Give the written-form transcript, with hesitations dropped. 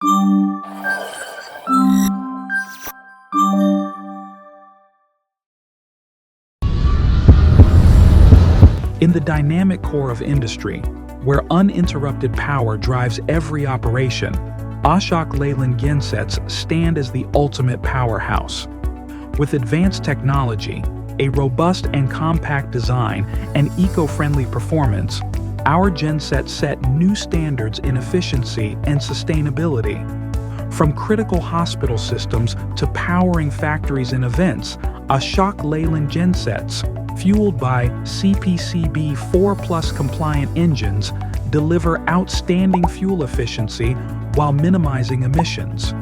In the dynamic core of industry, where uninterrupted power drives every operation, Ashok Leyland gensets stand as the ultimate powerhouse. With advanced technology, a robust and compact design, and eco-friendly performance, our gensets set new standards in efficiency and sustainability. From critical hospital systems to powering factories and events, Ashok Leyland gensets, fueled by CPCB 4+ compliant engines, deliver outstanding fuel efficiency while minimizing emissions.